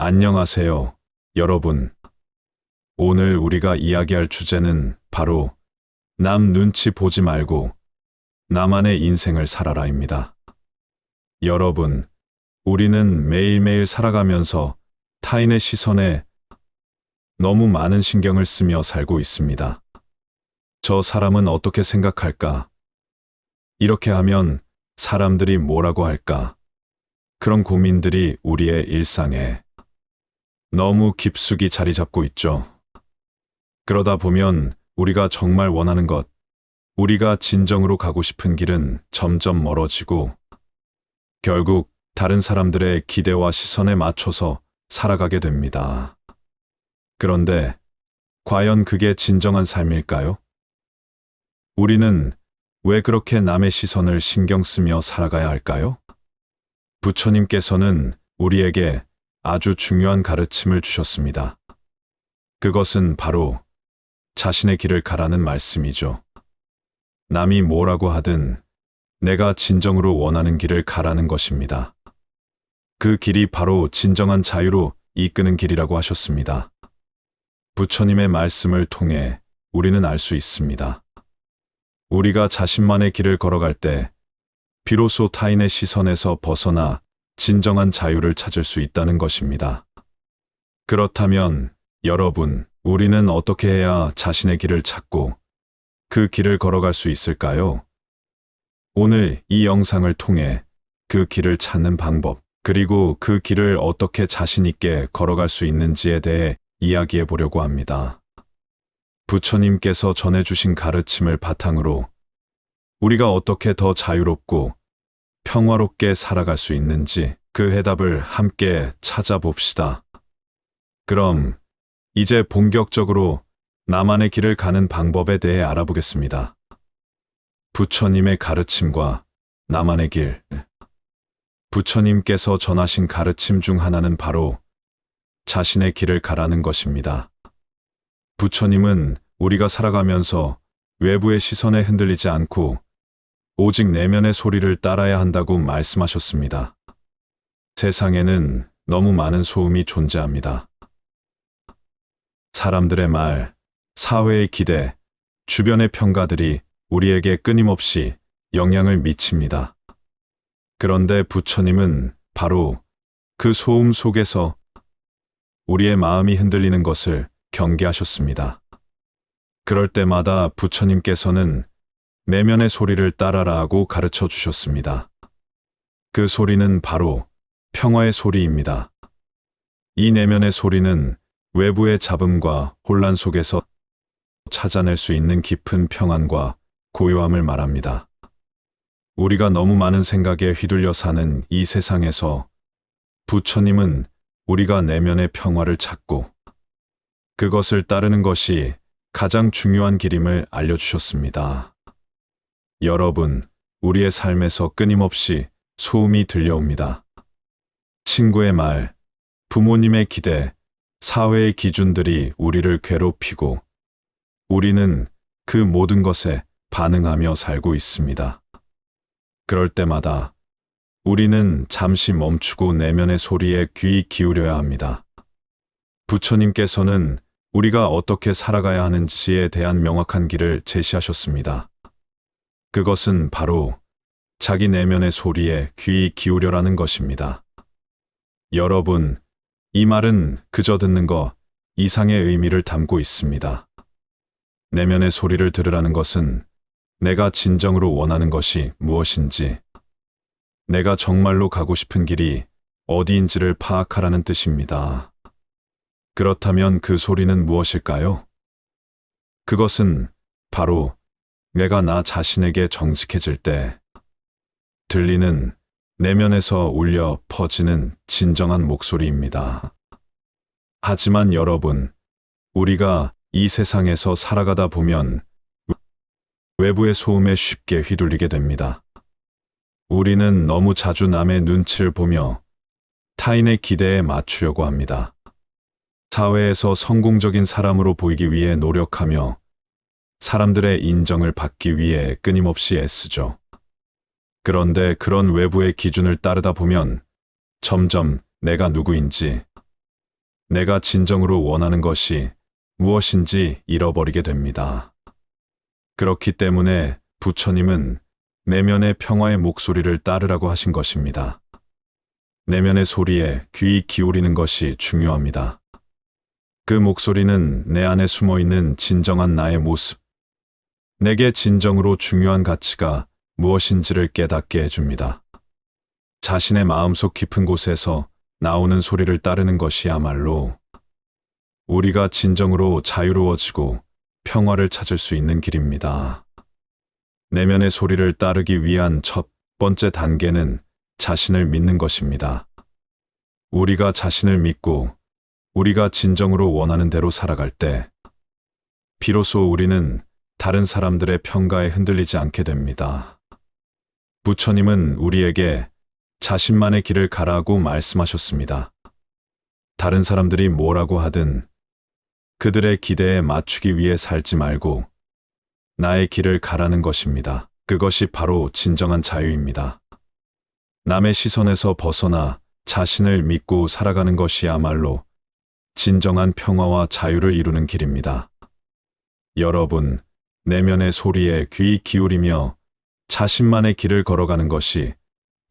안녕하세요, 여러분. 오늘 우리가 이야기할 주제는 바로 남 눈치 보지 말고 나만의 인생을 살아라입니다. 여러분, 우리는 매일매일 살아가면서 타인의 시선에 너무 많은 신경을 쓰며 살고 있습니다. 저 사람은 어떻게 생각할까? 이렇게 하면 사람들이 뭐라고 할까? 그런 고민들이 우리의 일상에 너무 깊숙이 자리 잡고 있죠. 그러다 보면 우리가 정말 원하는 것, 우리가 진정으로 가고 싶은 길은 점점 멀어지고 결국 다른 사람들의 기대와 시선에 맞춰서 살아가게 됩니다. 그런데 과연 그게 진정한 삶일까요? 우리는 왜 그렇게 남의 시선을 신경 쓰며 살아가야 할까요? 부처님께서는 우리에게 아주 중요한 가르침을 주셨습니다. 그것은 바로 자신의 길을 가라는 말씀이죠. 남이 뭐라고 하든 내가 진정으로 원하는 길을 가라는 것입니다. 그 길이 바로 진정한 자유로 이끄는 길이라고 하셨습니다. 부처님의 말씀을 통해 우리는 알 수 있습니다. 우리가 자신만의 길을 걸어갈 때 비로소 타인의 시선에서 벗어나 진정한 자유를 찾을 수 있다는 것입니다. 그렇다면 여러분, 우리는 어떻게 해야 자신의 길을 찾고 그 길을 걸어갈 수 있을까요? 오늘 이 영상을 통해 그 길을 찾는 방법, 그리고 그 길을 어떻게 자신 있게 걸어갈 수 있는지에 대해 이야기해 보려고 합니다. 부처님께서 전해주신 가르침을 바탕으로 우리가 어떻게 더 자유롭고 평화롭게 살아갈 수 있는지 그 해답을 함께 찾아봅시다. 그럼 이제 본격적으로 나만의 길을 가는 방법에 대해 알아보겠습니다. 부처님의 가르침과 나만의 길. 부처님께서 전하신 가르침 중 하나는 바로 자신의 길을 가라는 것입니다. 부처님은 우리가 살아가면서 외부의 시선에 흔들리지 않고 오직 내면의 소리를 따라야 한다고 말씀하셨습니다. 세상에는 너무 많은 소음이 존재합니다. 사람들의 말, 사회의 기대, 주변의 평가들이 우리에게 끊임없이 영향을 미칩니다. 그런데 부처님은 바로 그 소음 속에서 우리의 마음이 흔들리는 것을 경계하셨습니다. 그럴 때마다 부처님께서는 내면의 소리를 따라라 하고 가르쳐 주셨습니다. 그 소리는 바로 평화의 소리입니다. 이 내면의 소리는 외부의 잡음과 혼란 속에서 찾아낼 수 있는 깊은 평안과 고요함을 말합니다. 우리가 너무 많은 생각에 휘둘려 사는 이 세상에서 부처님은 우리가 내면의 평화를 찾고 그것을 따르는 것이 가장 중요한 길임을 알려주셨습니다. 여러분, 우리의 삶에서 끊임없이 소음이 들려옵니다. 친구의 말, 부모님의 기대, 사회의 기준들이 우리를 괴롭히고 우리는 그 모든 것에 반응하며 살고 있습니다. 그럴 때마다 우리는 잠시 멈추고 내면의 소리에 귀 기울여야 합니다. 부처님께서는 우리가 어떻게 살아가야 하는지에 대한 명확한 길을 제시하셨습니다. 그것은 바로 자기 내면의 소리에 귀 기울여라는 것입니다. 여러분, 이 말은 그저 듣는 것 이상의 의미를 담고 있습니다. 내면의 소리를 들으라는 것은 내가 진정으로 원하는 것이 무엇인지, 내가 정말로 가고 싶은 길이 어디인지를 파악하라는 뜻입니다. 그렇다면 그 소리는 무엇일까요? 그것은 바로 내가 나 자신에게 정직해질 때 들리는 내면에서 울려 퍼지는 진정한 목소리입니다. 하지만 여러분, 우리가 이 세상에서 살아가다 보면 외부의 소음에 쉽게 휘둘리게 됩니다. 우리는 너무 자주 남의 눈치를 보며 타인의 기대에 맞추려고 합니다. 사회에서 성공적인 사람으로 보이기 위해 노력하며 사람들의 인정을 받기 위해 끊임없이 애쓰죠. 그런데 그런 외부의 기준을 따르다 보면 점점 내가 누구인지, 내가 진정으로 원하는 것이 무엇인지 잃어버리게 됩니다. 그렇기 때문에 부처님은 내면의 평화의 목소리를 따르라고 하신 것입니다. 내면의 소리에 귀 기울이는 것이 중요합니다. 그 목소리는 내 안에 숨어 있는 진정한 나의 모습, 내게 진정으로 중요한 가치가 무엇인지를 깨닫게 해줍니다. 자신의 마음속 깊은 곳에서 나오는 소리를 따르는 것이야말로 우리가 진정으로 자유로워지고 평화를 찾을 수 있는 길입니다. 내면의 소리를 따르기 위한 첫 번째 단계는 자신을 믿는 것입니다. 우리가 자신을 믿고 우리가 진정으로 원하는 대로 살아갈 때 비로소 우리는 다른 사람들의 평가에 흔들리지 않게 됩니다. 부처님은 우리에게 자신만의 길을 가라고 말씀하셨습니다. 다른 사람들이 뭐라고 하든 그들의 기대에 맞추기 위해 살지 말고 나의 길을 가라는 것입니다. 그것이 바로 진정한 자유입니다. 남의 시선에서 벗어나 자신을 믿고 살아가는 것이야말로 진정한 평화와 자유를 이루는 길입니다. 여러분, 내면의 소리에 귀 기울이며 자신만의 길을 걸어가는 것이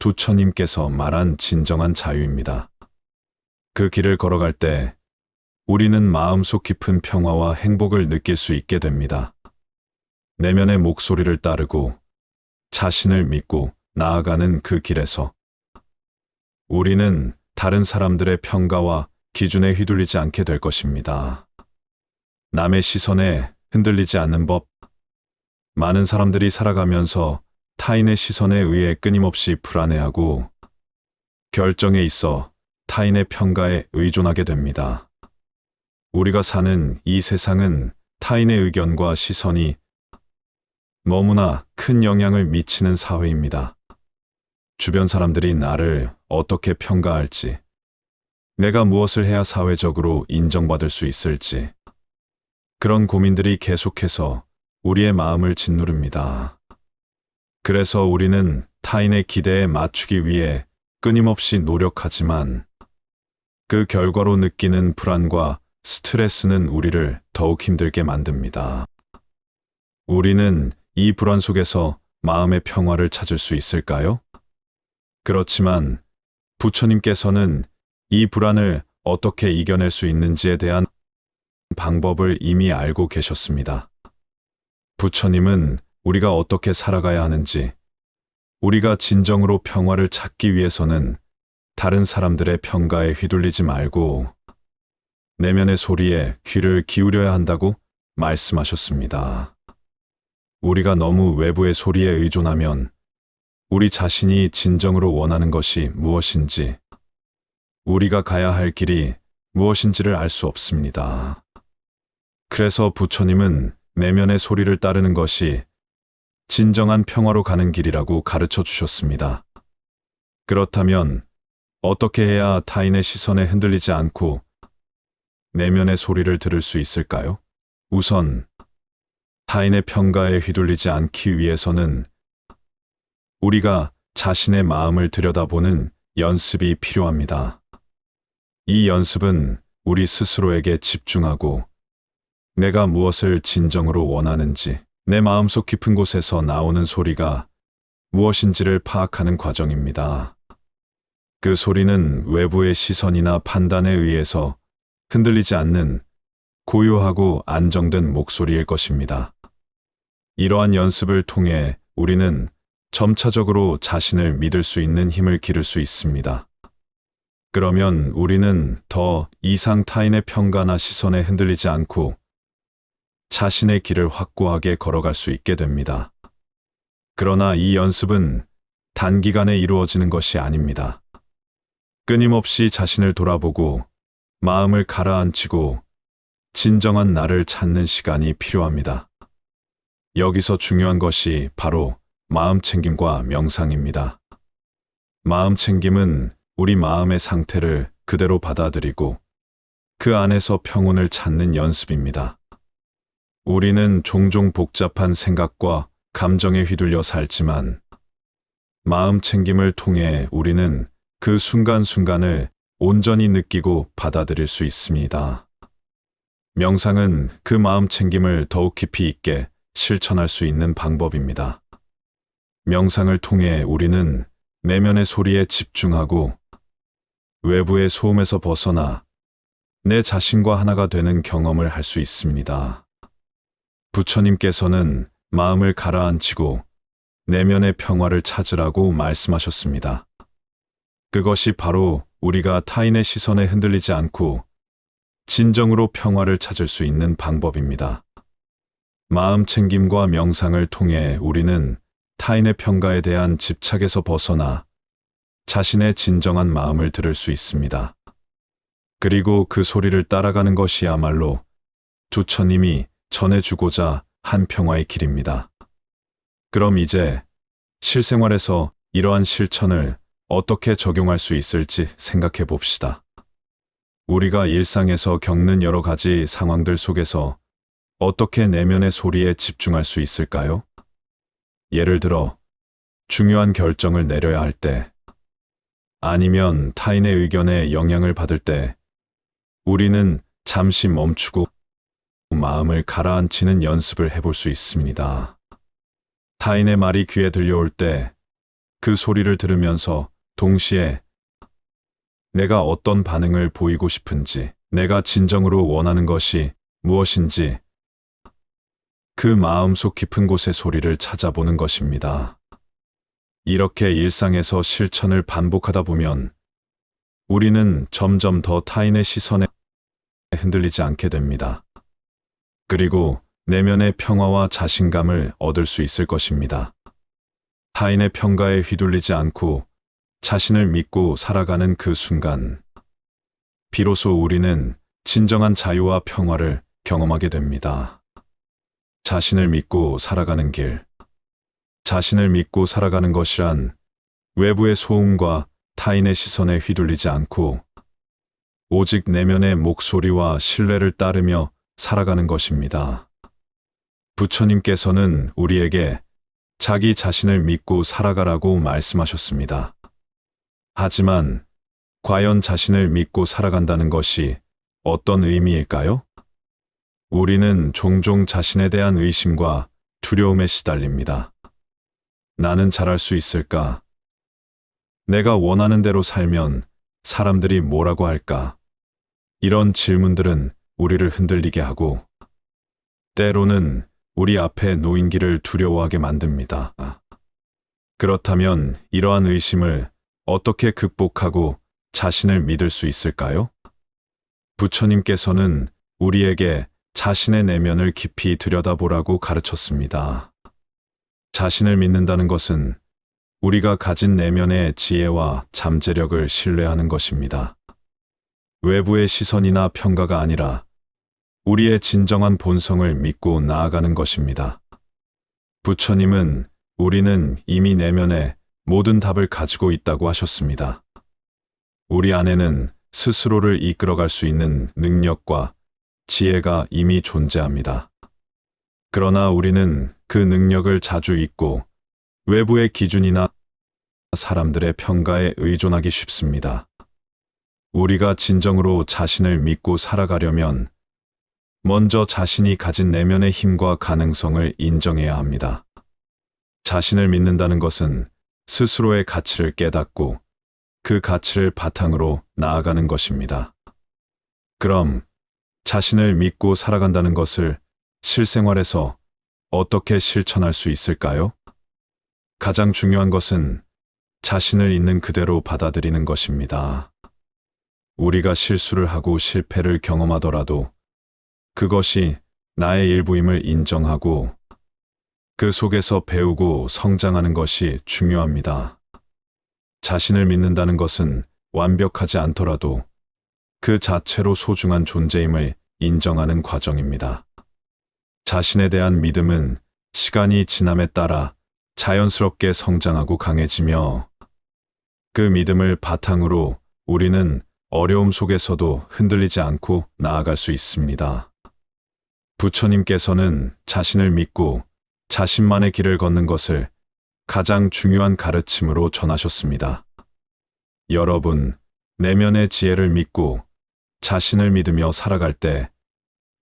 부처님께서 말한 진정한 자유입니다. 그 길을 걸어갈 때 우리는 마음속 깊은 평화와 행복을 느낄 수 있게 됩니다. 내면의 목소리를 따르고 자신을 믿고 나아가는 그 길에서 우리는 다른 사람들의 평가와 기준에 휘둘리지 않게 될 것입니다. 남의 시선에 흔들리지 않는 법. 많은 사람들이 살아가면서 타인의 시선에 의해 끊임없이 불안해하고 결정에 있어 타인의 평가에 의존하게 됩니다. 우리가 사는 이 세상은 타인의 의견과 시선이 너무나 큰 영향을 미치는 사회입니다. 주변 사람들이 나를 어떻게 평가할지, 내가 무엇을 해야 사회적으로 인정받을 수 있을지, 그런 고민들이 계속해서 우리의 마음을 짓누릅니다. 그래서 우리는 타인의 기대에 맞추기 위해 끊임없이 노력하지만 그 결과로 느끼는 불안과 스트레스는 우리를 더욱 힘들게 만듭니다. 우리는 이 불안 속에서 마음의 평화를 찾을 수 있을까요? 그렇지만 부처님께서는 이 불안을 어떻게 이겨낼 수 있는지에 대한 방법을 이미 알고 계셨습니다. 부처님은 우리가 어떻게 살아가야 하는지, 우리가 진정으로 평화를 찾기 위해서는 다른 사람들의 평가에 휘둘리지 말고 내면의 소리에 귀를 기울여야 한다고 말씀하셨습니다. 우리가 너무 외부의 소리에 의존하면 우리 자신이 진정으로 원하는 것이 무엇인지, 우리가 가야 할 길이 무엇인지를 알 수 없습니다. 그래서 부처님은 내면의 소리를 따르는 것이 진정한 평화로 가는 길이라고 가르쳐 주셨습니다. 그렇다면 어떻게 해야 타인의 시선에 흔들리지 않고 내면의 소리를 들을 수 있을까요? 우선 타인의 평가에 휘둘리지 않기 위해서는 우리가 자신의 마음을 들여다보는 연습이 필요합니다. 이 연습은 우리 스스로에게 집중하고 내가 무엇을 진정으로 원하는지, 내 마음속 깊은 곳에서 나오는 소리가 무엇인지를 파악하는 과정입니다. 그 소리는 외부의 시선이나 판단에 의해서 흔들리지 않는 고요하고 안정된 목소리일 것입니다. 이러한 연습을 통해 우리는 점차적으로 자신을 믿을 수 있는 힘을 기를 수 있습니다. 그러면 우리는 더 이상 타인의 평가나 시선에 흔들리지 않고 자신의 길을 확고하게 걸어갈 수 있게 됩니다. 그러나 이 연습은 단기간에 이루어지는 것이 아닙니다. 끊임없이 자신을 돌아보고 마음을 가라앉히고 진정한 나를 찾는 시간이 필요합니다. 여기서 중요한 것이 바로 마음 챙김과 명상입니다. 마음 챙김은 우리 마음의 상태를 그대로 받아들이고 그 안에서 평온을 찾는 연습입니다. 우리는 종종 복잡한 생각과 감정에 휘둘려 살지만 마음 챙김을 통해 우리는 그 순간순간을 온전히 느끼고 받아들일 수 있습니다. 명상은 그 마음 챙김을 더욱 깊이 있게 실천할 수 있는 방법입니다. 명상을 통해 우리는 내면의 소리에 집중하고 외부의 소음에서 벗어나 내 자신과 하나가 되는 경험을 할 수 있습니다. 부처님께서는 마음을 가라앉히고 내면의 평화를 찾으라고 말씀하셨습니다. 그것이 바로 우리가 타인의 시선에 흔들리지 않고 진정으로 평화를 찾을 수 있는 방법입니다. 마음 챙김과 명상을 통해 우리는 타인의 평가에 대한 집착에서 벗어나 자신의 진정한 마음을 들을 수 있습니다. 그리고 그 소리를 따라가는 것이야말로 부처님이 전해주고자 한 평화의 길입니다. 그럼 이제 실생활에서 이러한 실천을 어떻게 적용할 수 있을지 생각해 봅시다. 우리가 일상에서 겪는 여러 가지 상황들 속에서 어떻게 내면의 소리에 집중할 수 있을까요? 예를 들어, 중요한 결정을 내려야 할 때, 아니면 타인의 의견에 영향을 받을 때, 우리는 잠시 멈추고 마음을 가라앉히는 연습을 해볼 수 있습니다. 타인의 말이 귀에 들려올 때, 그 소리를 들으면서 동시에 내가 어떤 반응을 보이고 싶은지, 내가 진정으로 원하는 것이 무엇인지, 그 마음속 깊은 곳의 소리를 찾아보는 것입니다. 이렇게 일상에서 실천을 반복하다 보면 우리는 점점 더 타인의 시선에 흔들리지 않게 됩니다. 그리고 내면의 평화와 자신감을 얻을 수 있을 것입니다. 타인의 평가에 휘둘리지 않고 자신을 믿고 살아가는 그 순간, 비로소 우리는 진정한 자유와 평화를 경험하게 됩니다. 자신을 믿고 살아가는 길. 자신을 믿고 살아가는 것이란 외부의 소음과 타인의 시선에 휘둘리지 않고 오직 내면의 목소리와 신뢰를 따르며 살아가는 것입니다. 부처님께서는 우리에게 자기 자신을 믿고 살아가라고 말씀하셨습니다. 하지만 과연 자신을 믿고 살아간다는 것이 어떤 의미일까요? 우리는 종종 자신에 대한 의심과 두려움에 시달립니다. 나는 잘할 수 있을까? 내가 원하는 대로 살면 사람들이 뭐라고 할까? 이런 질문들은 우리를 흔들리게 하고 때로는 우리 앞에 놓인 길을 두려워하게 만듭니다. 그렇다면 이러한 의심을 어떻게 극복하고 자신을 믿을 수 있을까요? 부처님께서는 우리에게 자신의 내면을 깊이 들여다보라고 가르쳤습니다. 자신을 믿는다는 것은 우리가 가진 내면의 지혜와 잠재력을 신뢰하는 것입니다. 외부의 시선이나 평가가 아니라 우리의 진정한 본성을 믿고 나아가는 것입니다. 부처님은 우리는 이미 내면에 모든 답을 가지고 있다고 하셨습니다. 우리 안에는 스스로를 이끌어갈 수 있는 능력과 지혜가 이미 존재합니다. 그러나 우리는 그 능력을 자주 잊고 외부의 기준이나 사람들의 평가에 의존하기 쉽습니다. 우리가 진정으로 자신을 믿고 살아가려면 먼저 자신이 가진 내면의 힘과 가능성을 인정해야 합니다. 자신을 믿는다는 것은 스스로의 가치를 깨닫고 그 가치를 바탕으로 나아가는 것입니다. 그럼 자신을 믿고 살아간다는 것을 실생활에서 어떻게 실천할 수 있을까요? 가장 중요한 것은 자신을 있는 그대로 받아들이는 것입니다. 우리가 실수를 하고 실패를 경험하더라도 그것이 나의 일부임을 인정하고 그 속에서 배우고 성장하는 것이 중요합니다. 자신을 믿는다는 것은 완벽하지 않더라도 그 자체로 소중한 존재임을 인정하는 과정입니다. 자신에 대한 믿음은 시간이 지남에 따라 자연스럽게 성장하고 강해지며 그 믿음을 바탕으로 우리는 어려움 속에서도 흔들리지 않고 나아갈 수 있습니다. 부처님께서는 자신을 믿고 자신만의 길을 걷는 것을 가장 중요한 가르침으로 전하셨습니다. 여러분, 내면의 지혜를 믿고 자신을 믿으며 살아갈 때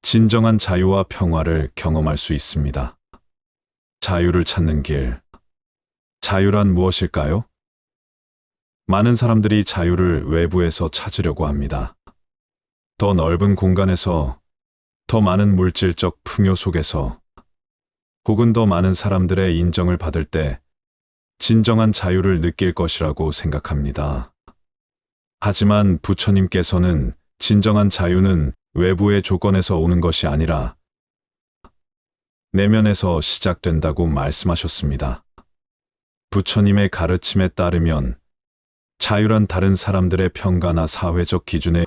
진정한 자유와 평화를 경험할 수 있습니다. 자유를 찾는 길. 자유란 무엇일까요? 많은 사람들이 자유를 외부에서 찾으려고 합니다. 더 넓은 공간에서, 더 많은 물질적 풍요 속에서, 혹은 더 많은 사람들의 인정을 받을 때 진정한 자유를 느낄 것이라고 생각합니다. 하지만 부처님께서는 진정한 자유는 외부의 조건에서 오는 것이 아니라 내면에서 시작된다고 말씀하셨습니다. 부처님의 가르침에 따르면 자유란 다른 사람들의 평가나 사회적 기준에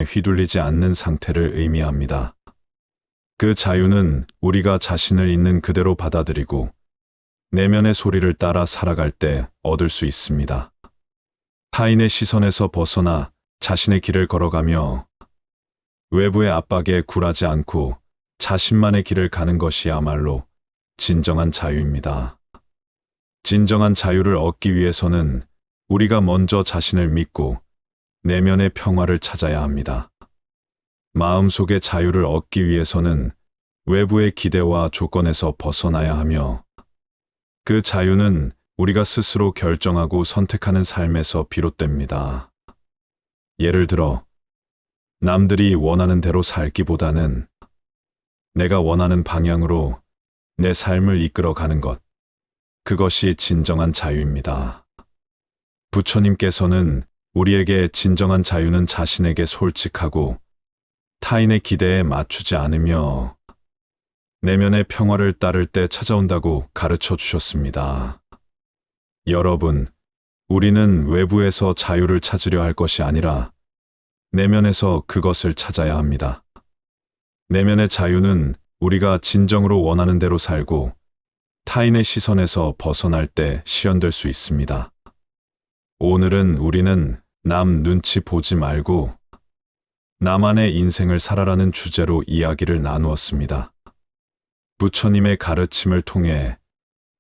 휘둘리지 않는 상태를 의미합니다. 그 자유는 우리가 자신을 있는 그대로 받아들이고 내면의 소리를 따라 살아갈 때 얻을 수 있습니다. 타인의 시선에서 벗어나 자신의 길을 걸어가며 외부의 압박에 굴하지 않고 자신만의 길을 가는 것이야말로 진정한 자유입니다. 진정한 자유를 얻기 위해서는 우리가 먼저 자신을 믿고 내면의 평화를 찾아야 합니다. 마음속의 자유를 얻기 위해서는 외부의 기대와 조건에서 벗어나야 하며 그 자유는 우리가 스스로 결정하고 선택하는 삶에서 비롯됩니다. 예를 들어, 남들이 원하는 대로 살기보다는 내가 원하는 방향으로 내 삶을 이끌어 가는 것, 그것이 진정한 자유입니다. 부처님께서는 우리에게 진정한 자유는 자신에게 솔직하고 타인의 기대에 맞추지 않으며 내면의 평화를 따를 때 찾아온다고 가르쳐 주셨습니다. 여러분, 우리는 외부에서 자유를 찾으려 할 것이 아니라 내면에서 그것을 찾아야 합니다. 내면의 자유는 우리가 진정으로 원하는 대로 살고 타인의 시선에서 벗어날 때 실현될 수 있습니다. 오늘은 우리는 남 눈치 보지 말고 나만의 인생을 살아라는 주제로 이야기를 나누었습니다. 부처님의 가르침을 통해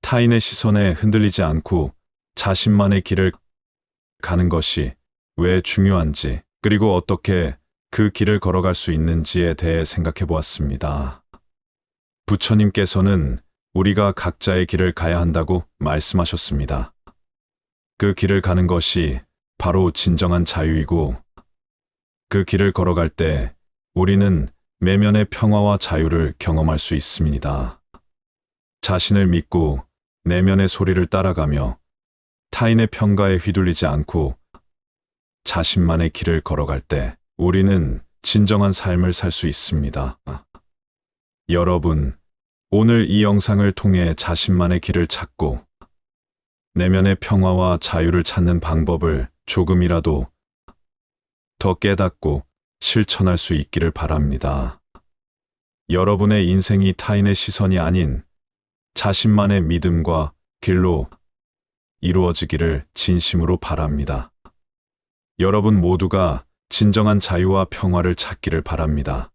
타인의 시선에 흔들리지 않고 자신만의 길을 가는 것이 왜 중요한지, 그리고 어떻게 그 길을 걸어갈 수 있는지에 대해 생각해 보았습니다. 부처님께서는 우리가 각자의 길을 가야 한다고 말씀하셨습니다. 그 길을 가는 것이 바로 진정한 자유이고, 그 길을 걸어갈 때 우리는 내면의 평화와 자유를 경험할 수 있습니다. 자신을 믿고 내면의 소리를 따라가며 타인의 평가에 휘둘리지 않고 자신만의 길을 걸어갈 때 우리는 진정한 삶을 살 수 있습니다. 여러분, 오늘 이 영상을 통해 자신만의 길을 찾고 내면의 평화와 자유를 찾는 방법을 조금이라도 더 깨닫고 실천할 수 있기를 바랍니다. 여러분의 인생이 타인의 시선이 아닌 자신만의 믿음과 길로 이루어지기를 진심으로 바랍니다. 여러분 모두가 진정한 자유와 평화를 찾기를 바랍니다.